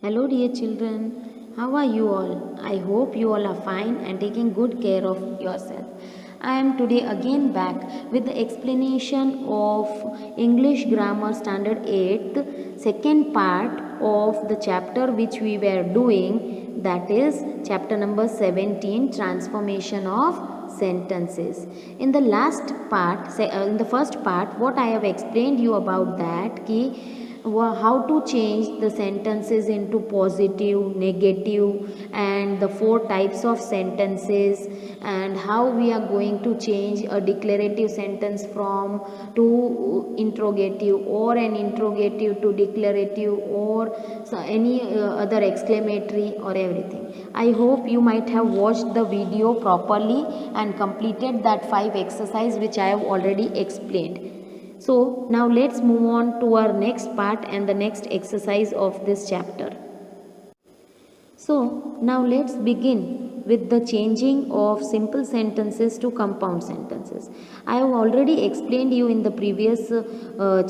Hello, dear children. How are you all? I hope you all are fine and taking good care of yourself. I am today again back with the explanation of English Grammar Standard 8th, second part of the chapter which we were doing, that is chapter number 17, Transformation of Sentences. In the last part, in the first part, what I have explained you about that ki how to change the sentences into positive, negative, and the four types of sentences, and how we are going to change a declarative sentence from to interrogative, or an interrogative to declarative, or any other exclamatory, or everything. I hope you might have watched the video properly and completed that 5 exercise which I have already explained. So now let's move on to our next part and the next exercise of this chapter. So now let's begin with the changing of simple sentences to compound sentences. I have already explained you in the previous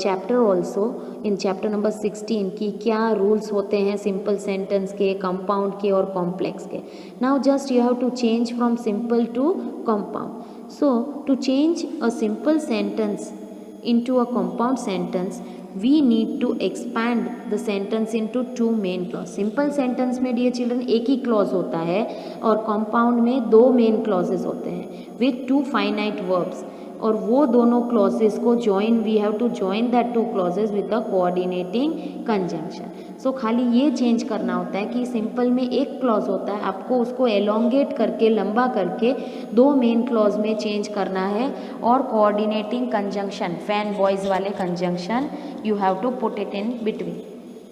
chapter also, in chapter number 16, कि क्या rules होते हैं simple sentence के, compound के और complex के. Now just you have to change from simple to compound. So to change a simple sentence into a compound sentence, we need to expand the sentence into two main clause. Simple sentence में dear children एक ही clause होता है और compound में दो main clauses होते हैं with two finite verbs, और वो दोनों clauses को join, we have to join that two clauses with a coordinating conjunction. So खाली ये change करना होता है कि simple में एक clause होता है, आपको उसको elongate करके, लंबा करके दो main clause में change करना है, और coordinating conjunction, fan boys वाले conjunction you have to put it in between.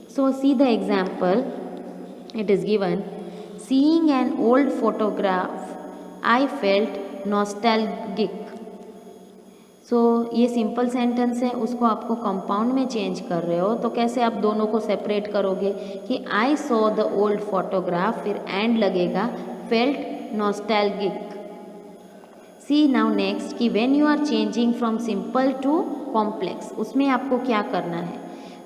So see the example, it is given, seeing an old photograph I felt nostalgic. सो ये सिंपल सेंटेंस है, उसको आपको compound में चेंज कर रहे हो, तो कैसे आप दोनों को सेपरेट करोगे कि I saw the old photograph, फिर एंड लगेगा felt nostalgic. See now next कि when you are changing from simple to complex, उसमें आपको क्या करना है.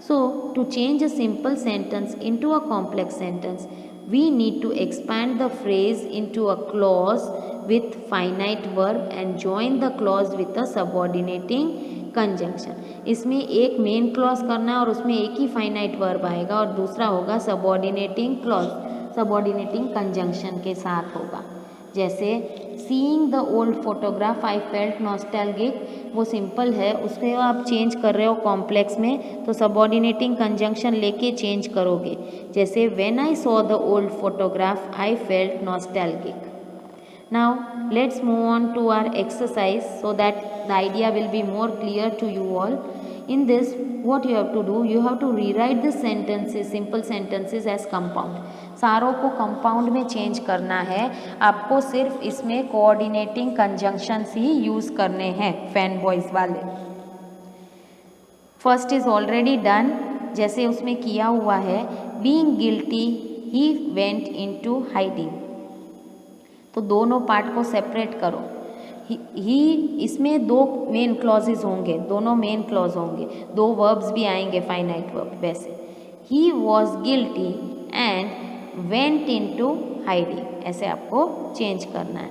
So to change a simple sentence into a complex sentence, we need to expand the phrase into a clause with finite verb and join the clause with a subordinating conjunction. इसमें एक main clause करना है और उसमें एक ही finite verb आएगा और दूसरा होगा सबऑर्डिनेटिंग क्लॉज, सबऑर्डिनेटिंग कंजंक्शन के साथ होगा. जैसे seeing the old photograph I felt nostalgic, वो सिंपल है, उसमें आप चेंज कर रहे हो कॉम्प्लेक्स में, तो सबऑर्डिनेटिंग कंजंक्शन लेके चेंज करोगे. जैसे when I saw the old photograph I felt nostalgic. Now let's move on to our exercise so that the idea will be more clear to you all. In this, what you have to do, you have to rewrite the sentences, simple sentences as compound. सारों को compound में change करना है, आपको सिर्फ इसमें coordinating conjunctions ही use करने हैं, फैन बॉयज वाले. फर्स्ट इज ऑलरेडी डन, जैसे उसमें किया हुआ है, being guilty he went into hiding. तो दोनों पार्ट को सेपरेट करो. ही इसमें दो मेन क्लॉजेज होंगे, दोनों मेन क्लॉज होंगे, दो वर्ब्स भी आएंगे फाइनाइट वर्ब. वैसे he was guilty and went into hiding, ऐसे आपको चेंज करना है.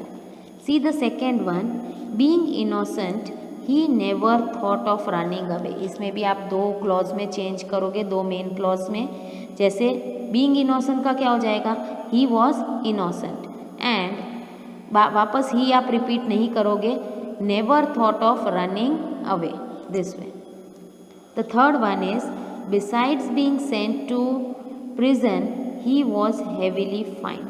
See the second one, being innocent he never thought of running away. इसमें भी आप दो क्लॉज में चेंज करोगे, दो मेन क्लॉज में. जैसे बीइंग इनोसेंट का क्या हो जाएगा, ही वॉज इनोसेंट, एंड वापस ही आप रिपीट नहीं करोगे, never thought of running away, this way. The third one is besides being sent to prison he was heavily fined.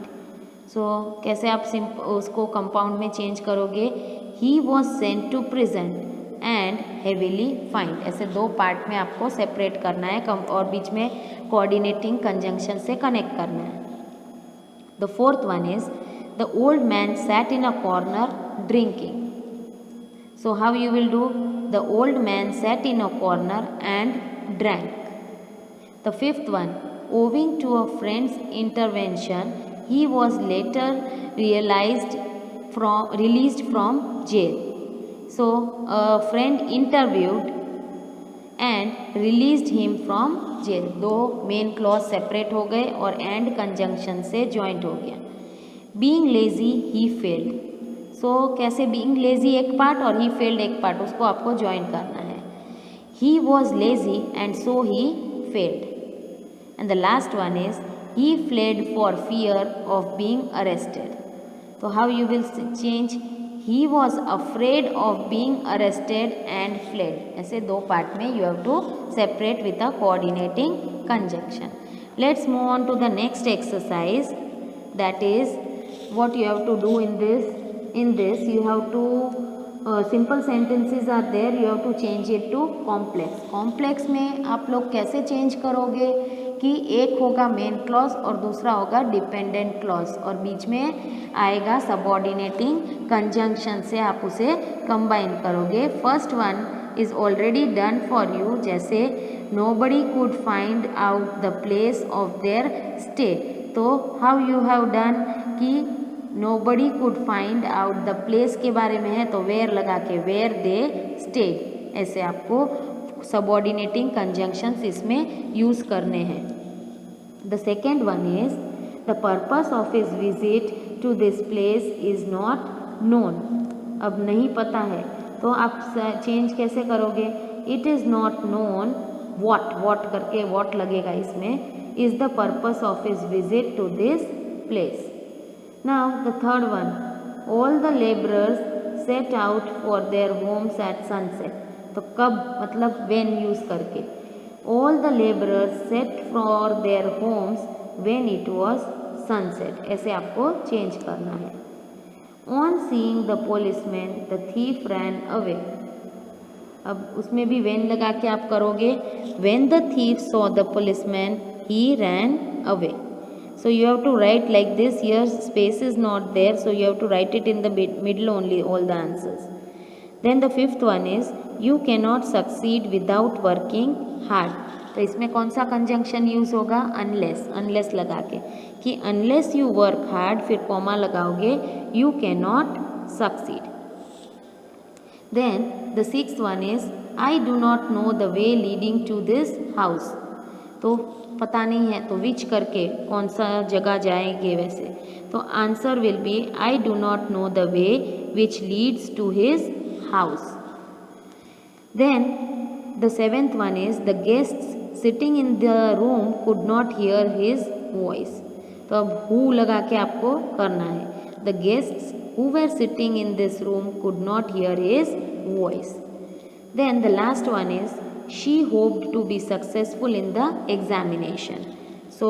सो कैसे आप उसको कंपाउंड में चेंज करोगे, he was sent to prison and heavily fined. ऐसे दो पार्ट में आपको सेपरेट करना है और बीच में कोऑर्डिनेटिंग कंजंक्शन से कनेक्ट करना है. The fourth one is the old man sat in a corner drinking. So how you will do, the old man sat in a corner and drank. The fifth one, owing to a friend's intervention he was later released from jail. So a friend interviewed and released him from jail. दो main clause separate हो गए और and conjunction से joint हो गया। Being lazy he failed. So कैसे being lazy एक part और ही फेल्ड एक पार्ट, उसको आपको ज्वाइन करना है। He was lazy and so he failed. And the last one is he fled for fear of being arrested. तो how you will change, he was afraid of being arrested and fled. ऐसे दो part में you have to separate with a coordinating conjunction. Let's move on to the next exercise, that is what you have to do in this you have to simple sentences are there, you have to change it to complex में आप लोग कैसे change करोगे कि एक होगा main clause और दूसरा होगा डिपेंडेंट क्लॉज और बीच में आएगा सबऑर्डिनेटिंग कंजंक्शन से आप उसे कंबाइन करोगे। First one is already done for you, जैसे nobody could find out the place of their stay। तो हाउ यू हैव डन कि nobody could find out the place के बारे में है तो where लगा के where they stayed। ऐसे आपको सबऑर्डिनेटिंग कंजंक्शंस इसमें यूज़ करने हैं। The second one is the purpose of his visit to this place is not known. अब नहीं पता है तो आप चेंज कैसे करोगे, it is not known what करके वॉट लगेगा इसमें, is the purpose of his visit to this place। Now the third one, all the laborers set out for their homes at sunset। तो कब मतलब when यूज़ करके, all the laborers set for their homes when it was sunset। ऐसे आपको change करना है। On seeing the policeman the thief ran away। अब उसमें भी when लगा के आप करोगे, when the thief saw the policeman he ran away। So you have to write like this, here space is not there, so you have to write it in the middle only all the answers। Then the fifth one is you cannot succeed without working hard। तो इसमें कौन सा conjunction use होगा, unless लगा के कि unless you work hard, फिर comma लगाओगे you cannot succeed। Then the sixth one is I do not know the way leading to this house। तो पता नहीं है तो विच करके कौन सा जगह जाएंगे वैसे, तो answer will be I do not know the way which leads to his house. Then the seventh one is the guests sitting in the room could not hear his voice. तो अब हु लगा के आपको करना है, the guests who were sitting in this room could not hear his voice. Then the last one is she hoped to be successful in the examination। so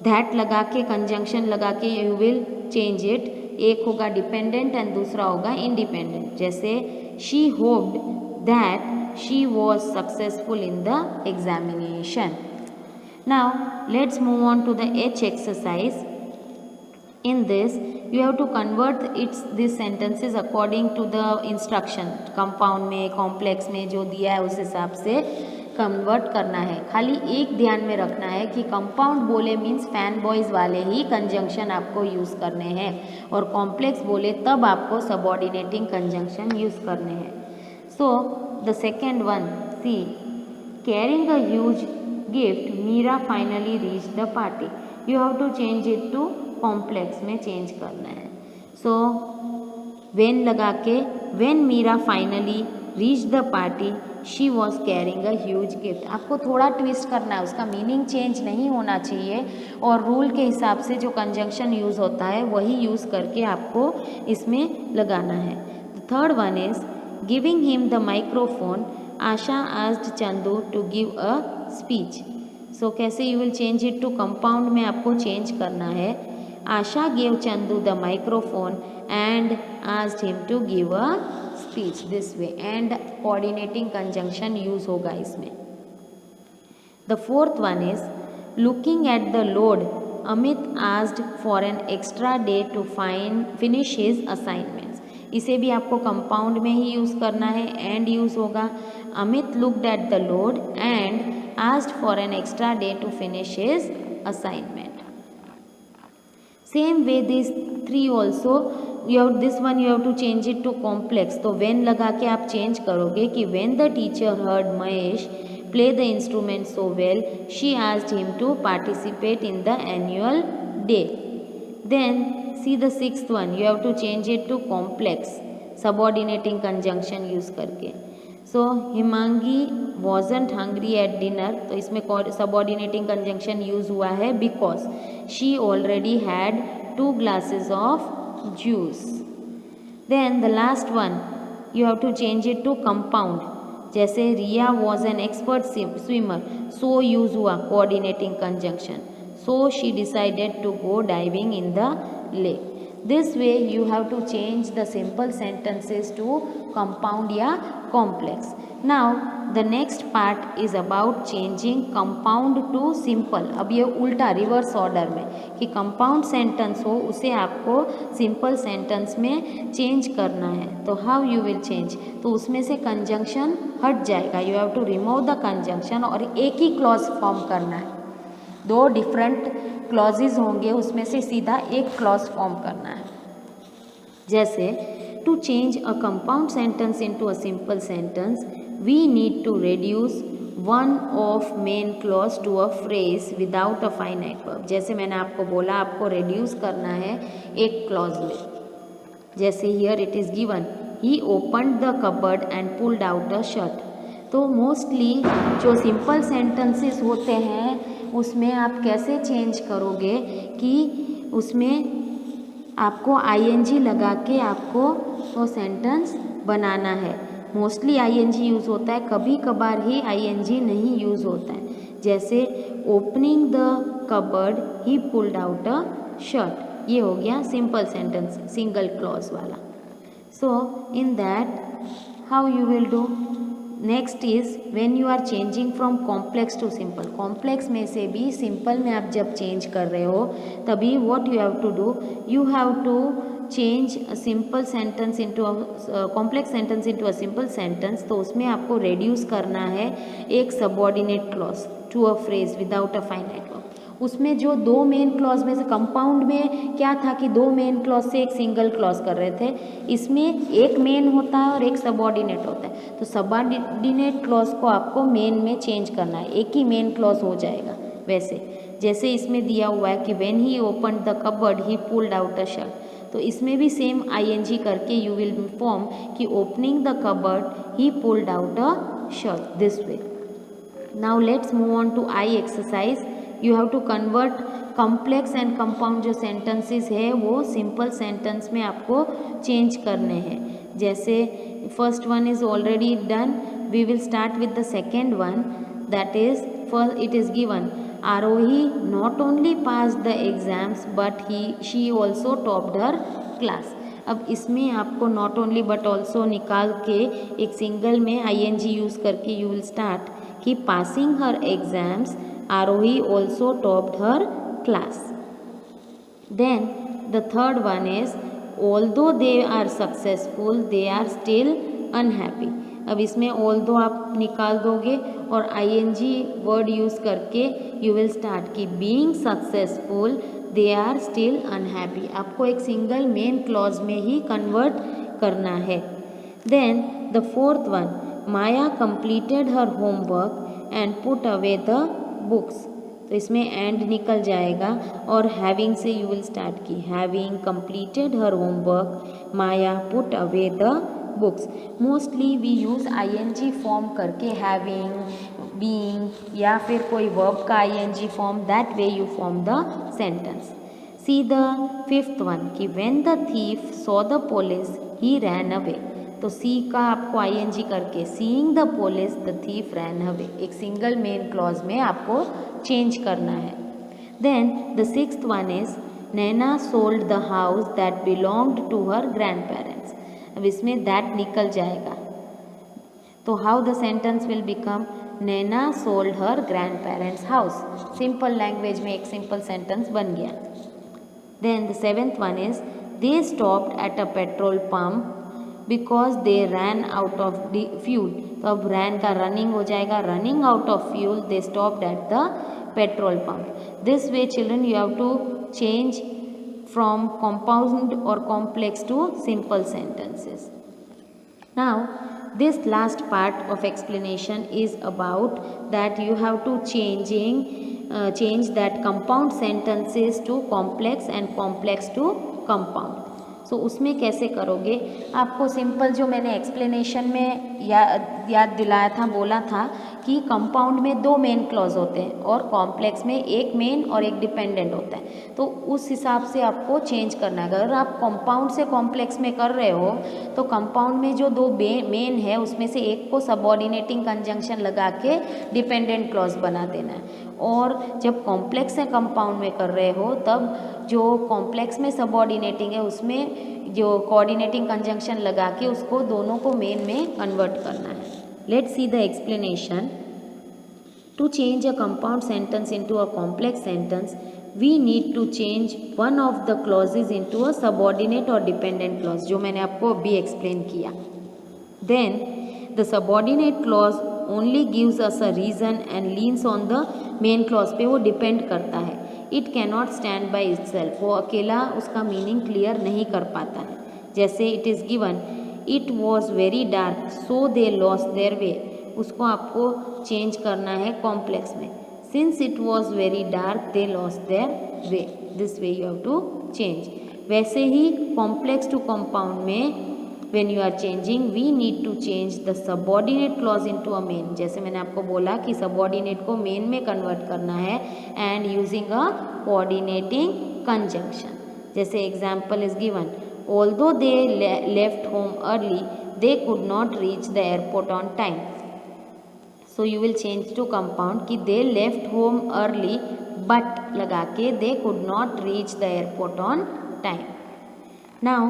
that लगा के conjunction लगा के you will change it, एक होगा dependent and दूसरा होगा independent. जैसे she hoped that she was successful in the examination। now let's move on to the H exercise। in this you have to convert these sentences according to the instruction। Compound में complex में जो दिया है उस हिसाब से convert करना है। खाली एक ध्यान में रखना है कि कंपाउंड बोले मीन्स फैन बॉयज़ वाले ही कंजंक्शन आपको यूज़ करने हैं और कॉम्प्लेक्स बोले तब आपको सबऑर्डिनेटिंग कंजंक्शन यूज़ करने हैं। So the second one, she carrying a huge gift Meera finally reach the party. You have to change it to complex में चेंज करना है। सो वेन लगा के when Meera finally reach the party she was carrying a huge gift. आपको थोड़ा twist करना है, उसका मीनिंग चेंज नहीं होना चाहिए और रूल के हिसाब से जो कंजंक्शन यूज़ होता है वही यूज़ करके आपको इसमें लगाना है। The third one is giving him the microphone Asha asked Chandu to give a speech. So कैसे you will change it to compound में आपको चेंज करना है। आशा gave Chandu the microphone and asked him to give a speech this way, and coordinating conjunction use होगा इसमें। The fourth one is looking at the load Amit asked for an extra day to finish his assignments। इसे भी आपको compound में ही use करना है, and use होगा। Amit looked at the load and asked for an extra day to finish his assignment। Same way these three also this one you have to change it to complex. तो when लगा के आप change करोगे कि when the teacher heard Mahesh play the instrument so well she asked him to participate in the annual day. Then see the sixth one, you have to change it to complex subordinating conjunction use करके। So Himangi wasn't hungry at dinner, तो इसमें subordinating conjunction use हुआ है because she already had 2 glasses of juice। Then the last one you have to change it to compound, जैसे Riya was an expert swimmer, so use हुआ coordinating conjunction, so she decided to go diving in the lake. This way you have to change the simple sentences to compound या complex। Now the next part is about changing compound to simple। अब ये उल्टा reverse order में कि compound sentence हो उसे आपको simple sentence में change करना है। तो how you will change, तो उसमें से conjunction हट जाएगा, you have to remove the conjunction और एक ही clause form करना है। 2 डिफरेंट क्लॉजेज होंगे उसमें से सीधा एक क्लॉज फॉर्म करना है। जैसे to change a compound sentence into a simple sentence we need to reduce one of main clause to a phrase without a finite verb. जैसे मैंने आपको बोला आपको रिड्यूस करना है एक क्लॉज में, जैसे here it is given he opened the cupboard and pulled out a shirt. तो मोस्टली जो सिंपल सेंटेंसेस होते हैं उसमें आप कैसे चेंज करोगे कि उसमें आपको आईएनजी लगा के आपको वो सेंटेंस बनाना है। मोस्टली आईएनजी यूज़ होता है, कभी कभार ही आईएनजी नहीं यूज़ होता है। जैसे opening the cupboard he pulled out a shirt, ये हो गया सिंपल सेंटेंस सिंगल क्लॉज वाला। So in that how you will do, next is when you are changing from complex to simple. Complex में से भी सिंपल में आप जब चेंज कर रहे हो तभी what you have to do, you have to change a simple sentence into complex sentence into a simple sentence. तो उसमें आपको रेड्यूस करना है एक subordinate clause to a phrase without a finite verb. उसमें जो 2 मेन क्लॉज में से कंपाउंड में क्या था कि 2 मेन क्लॉज से एक सिंगल क्लॉज कर रहे थे, इसमें एक मेन होता है और एक सबऑर्डिनेट होता है। तो सबऑर्डिनेट क्लॉज को आपको मेन में चेंज करना है, एक ही मेन क्लॉज हो जाएगा। वैसे जैसे इसमें दिया हुआ है कि when he opened the cupboard he pulled out a shirt, तो इसमें भी सेम आईएनजी करके यू विल फॉर्म कि opening the cupboard he pulled out a shirt this way. Now let's move on to I exercise. You have to convert complex and compound जो sentences है वो simple sentence में आपको change करने हैं। जैसे first one is already done, we will start with the second one, that is first it is given Aarohi not only pass the exams but she also topped her class. अब इसमें आपको not only but also निकाल के एक single में ING use करके you will start कि passing her exams Arohi also topped her class। Then the third one is although they are successful they are still unhappy। अब इसमें although आप निकाल दोगे और ing वर्ड यूज़ करके you will start कि being successful they are still unhappy। आपको एक सिंगल मेन क्लॉज में ही कन्वर्ट करना है। Then the fourth one, Maya completed her homework and put away the books, तो इसमें एंड निकल जाएगा और हैविंग से यू विल स्टार्ट की having completed her homework Maya put away the books. Mostly we use ING form करके having, being या फिर कोई वर्ब का ING form, that way you form the sentence. See the fifth one कि when the thief saw the police he ran away. तो see का आपको ING करके seeing the police the thief ran away, एक single main clause में आपको change करना है। Then the sixth one is Naina sold the house that belonged to her grand parents. अब इसमें दैट निकल जाएगा, तो how the sentence will become Naina sold her grand parents house. Simple language में एक सिंपल सेंटेंस बन गया। Then the seventh one is they stopped at a petrol pump because they ran out of the fuel. तो अब ran का running हो जाएगा, running out of fuel they stopped at the petrol pump. This way children you have to change from compound or complex to simple sentences. Now this last part of explanation is about that you have to change that compound sentences to complex and complex to compound. सो उसमें कैसे करोगे? आपको simple जो मैंने explanation में याद दिलाया था, बोला था कि कंपाउंड में 2 मेन क्लॉज होते हैं और कॉम्प्लेक्स में एक मेन और एक डिपेंडेंट होता है। तो उस हिसाब से आपको चेंज करना है। अगर आप कंपाउंड से कॉम्प्लेक्स में कर रहे हो तो कंपाउंड में जो 2 मेन है उसमें से एक को सबऑर्डिनेटिंग कंजंक्शन लगा के डिपेंडेंट क्लॉज बना देना है, और जब कॉम्प्लेक्स से कंपाउंड में कर रहे हो तब जो कॉम्प्लेक्स में सबऑर्डिनेटिंग है उसमें जो कोऑर्डिनेटिंग कंजंक्शन लगा के उसको दोनों को मेन में कन्वर्ट करना है। Let's see the explanation. To change a compound sentence into a complex sentence we need to change one of the clauses into a subordinate और डिपेंडेंट क्लॉज, जो मैंने आपको अभी एक्सप्लेन किया। Then the subordinate clause only gives us a reason and leans on the main clause पे वो depend करता है। It cannot stand by itself, वो अकेला उसका मीनिंग क्लियर नहीं कर पाता है। जैसे it is given it was very dark so they lost their way, उसको आपको चेंज करना है कॉम्प्लेक्स में। Since it was very dark they lost their way, this way you have to change. वैसे ही कॉम्प्लेक्स टू कंपाउंड में when you are changing we need to change the subordinate clause into a main, जैसे मैंने आपको बोला कि subordinate को main में convert करना है and using a coordinating conjunction। जैसे example is given although they left home early they could not reach the airport on time, so you will change to compound कि they left home early but लगा के they could not reach the airport on time। Now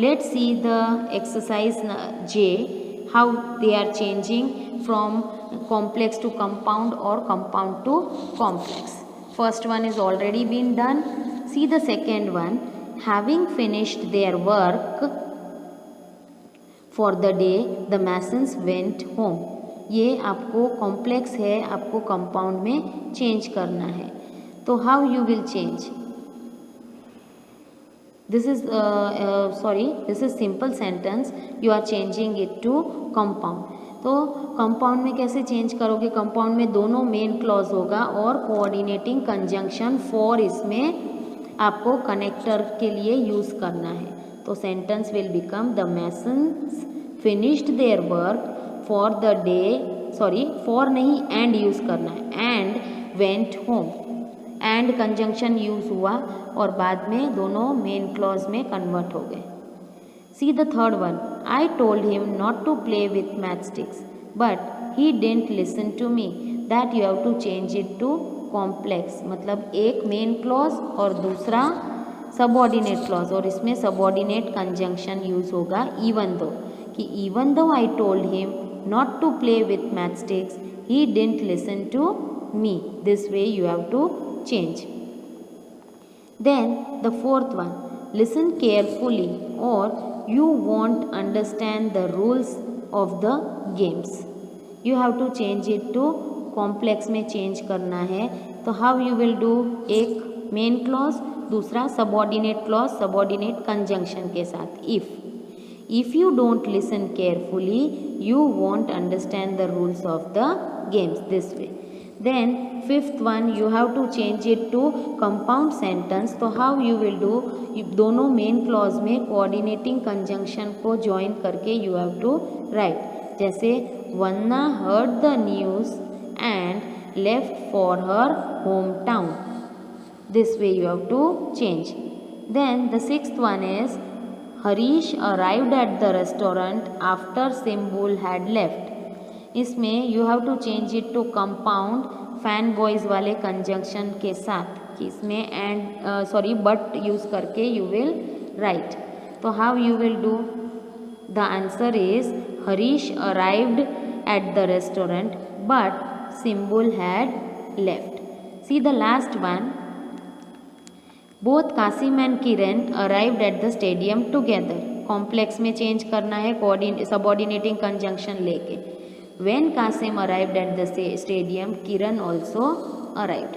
let's see the exercise J, how they are changing from complex to compound or compound to complex. First one is already been done. See the second one. Having finished their work for the day, the masons went home. ये आपको complex है, आपको compound में change करना है। तो how you will change? This is this is simple sentence, you are changing it to compound। तो compound में कैसे change करोगे? compound में दोनों main clause होगा और coordinating conjunction for इसमें आपको connector के लिए use करना है। तो sentence will become the masons finished their work for the day, for नहीं and use करना है, and went home, and conjunction use हुआ और बाद में दोनों मेन क्लॉज में कन्वर्ट हो गए। See the third one, I told him not to play with matchsticks but he didn't listen to me, that you have to change it to complex. मतलब एक मेन क्लॉज और दूसरा subordinate clause, और इसमें subordinate conjunction use होगा even though, कि even though I told him not to play with matchsticks he didn't listen to me, this way you have to change। Then the fourth one, listen carefully or you won't understand the rules of the games। you have to change it to complex में change करना है। तो how you will do? एक main clause, दूसरा subordinate clause subordinate conjunction के साथ if you don't listen carefully you won't understand the rules of the games, this way। Then fifth one, you have to change it to compound sentence। तो how you will do? दोनों main clause में coordinating conjunction को join करके you have to write। जैसे Vanna heard the news and left for her hometown, this way you have to change। Then the sixth one is Harish arrived at the restaurant after Simbul had left। इसमें you have to change it to compound FANBOYS वाले conjunction के साथ, कि इसमें and but use करके you will write. तो how you will do? The answer is Harish arrived at the restaurant but Simbul had left. See the last one, both Kasim and Kiran arrived at the stadium together. Complex में change करना है subordinating conjunction लेके। When Kasim arrived at the stadium, Kiran also arrived।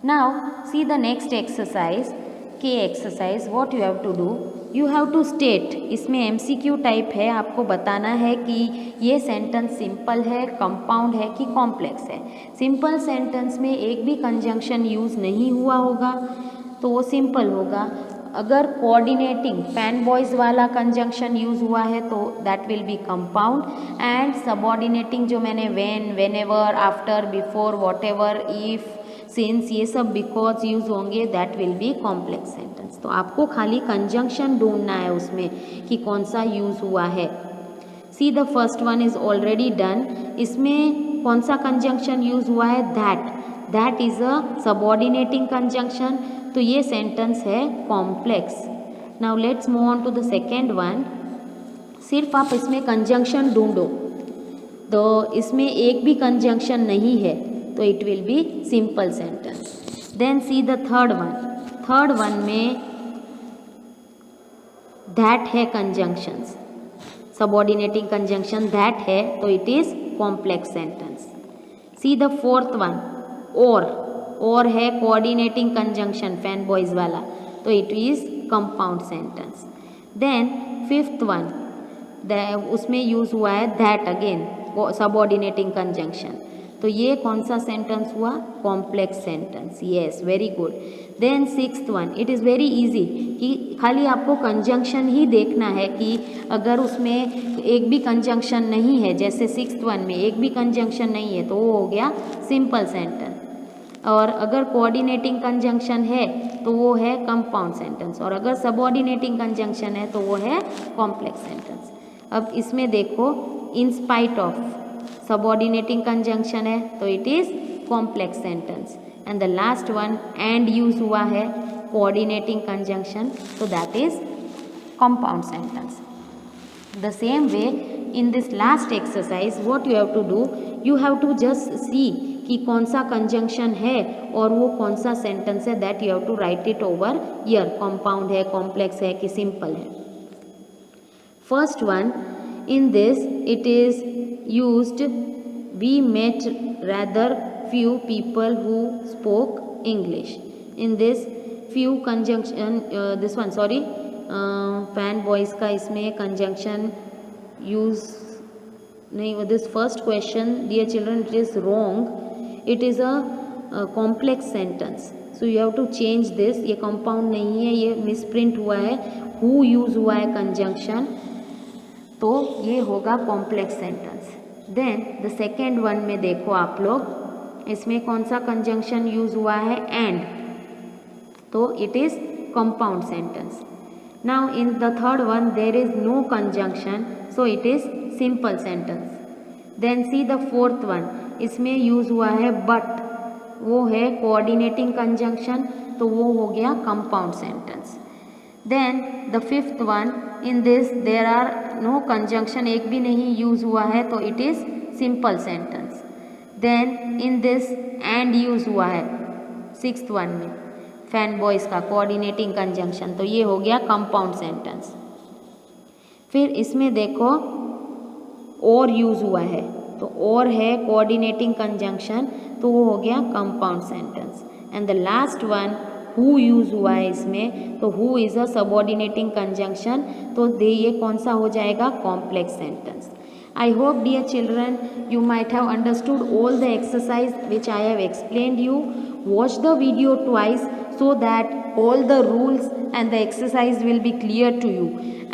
Now see the next exercise। के exercise what you have to do, you have to state, इसमें MCQ type है, आपको बताना है कि ये सेंटेंस सिंपल है, कंपाउंड है कि कॉम्प्लेक्स है। सिंपल सेंटेंस में एक भी कंजंक्शन यूज़ नहीं हुआ होगा तो वो सिंपल होगा। अगर कोऑर्डिनेटिंग फैन बॉयज़ वाला कंजंक्शन यूज़ हुआ है तो that will be compound, and subordinating जो मैंने when, whenever, after, before, whatever, if, since, ये सब बिकॉज यूज़ होंगे, that will be complex sentence. तो आपको खाली कंजंक्शन ढूंढना है उसमें कि कौन सा यूज़ हुआ है। See the first one is already done. इसमें कौन सा कंजंक्शन यूज़ हुआ है, that, that is a subordinating conjunction, तो ये सेंटेंस है complex. Now let's move on to the second one. सिर्फ आप इसमें कंजंक्शन ढूंढो, तो इसमें एक भी कंजंक्शन नहीं है तो it will be simple sentence. Then see the third one. Third one में दैट है कंजंक्शंस, सबऑर्डिनेटिंग कंजंक्शन दैट है तो it is complex sentence. See the fourth one, और है कोऑर्डिनेटिंग कंजंक्शन फैन बॉयज वाला, तो it is compound sentence. Then fifth one, उसमें use हुआ है दैट अगेन, सबऑर्डिनेटिंग कंजंक्शन, तो ये कौन सा सेंटेंस हुआ, complex sentence. Yes, very good. Then sixth one, it is very easy कि खाली आपको कंजंक्शन ही देखना है कि अगर उसमें एक भी कंजंक्शन नहीं है, जैसे सिक्स्थ वन में एक भी कंजंक्शन नहीं है तो वो हो गया सिंपल सेंटेंस, और अगर कोऑर्डिनेटिंग कंजंक्शन है तो वो है कंपाउंड सेंटेंस, और अगर सबऑर्डिनेटिंग कंजंक्शन है तो वो है कॉम्प्लेक्स सेंटेंस। अब इसमें देखो, in spite of subordinating conjunction है तो it is complex sentence, and the last one and use हुआ है कोऑर्डिनेटिंग कंजंक्शन, तो that is compound sentence. The same way in this last exercise what you have to do, you have to just see कि कौन सा conjunction है और वो कौन सा सेंटेंस है, that you have to write it over here, compound है, कॉम्प्लेक्स है कि सिंपल है। First one, in this it is used, we met rather few people who spoke English. In this few conjunction, this one sorry, fan boys का इसमें conjunction use नहीं, this first question dear children, it is wrong, it is a complex sentence, so you have to change this, ये compound नहीं है, ये misprint हुआ है, who use हुआ है conjunction, तो ये होगा complex sentence. Then the second one में देखो आप लोग, इसमें कौन सा कंजंक्शन यूज हुआ है, एंड, तो it is compound sentence. Now in the third one there is no conjunction, so it is simple sentence. Then see the fourth one, इसमें यूज हुआ है बट, वो है कोऑर्डिनेटिंग कंजंक्शन, तो वो हो गया compound sentence. Then the fifth one, in this there are no conjunction, एक भी नहीं यूज हुआ है तो it is simple sentence. Then in this and use हुआ है सिक्स्थ वन में फैन बॉयज का कोऑर्डिनेटिंग कंजंक्शन, तो ये हो गया कंपाउंड सेंटेंस। फिर इसमें देखो और यूज हुआ है, तो और है कोऑर्डिनेटिंग कंजंक्शन, तो वो हो गया compound sentence. And the last one who use हुआ है इसमें, तो who is a subordinating conjunction, तो दे ये कौन सा हो जाएगा, complex sentence. I hope dear children you might have understood all the exercise which I have explained you. Watch the video twice so that all the rules and the exercise will be clear to you,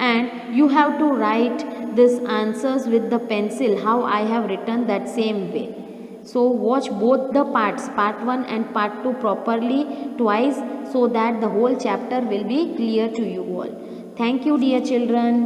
and you have to write these answers with the pencil how I have written that same way. So watch both the parts, part 1 and part 2 properly twice so that the whole chapter will be clear to you all. Thank you dear children.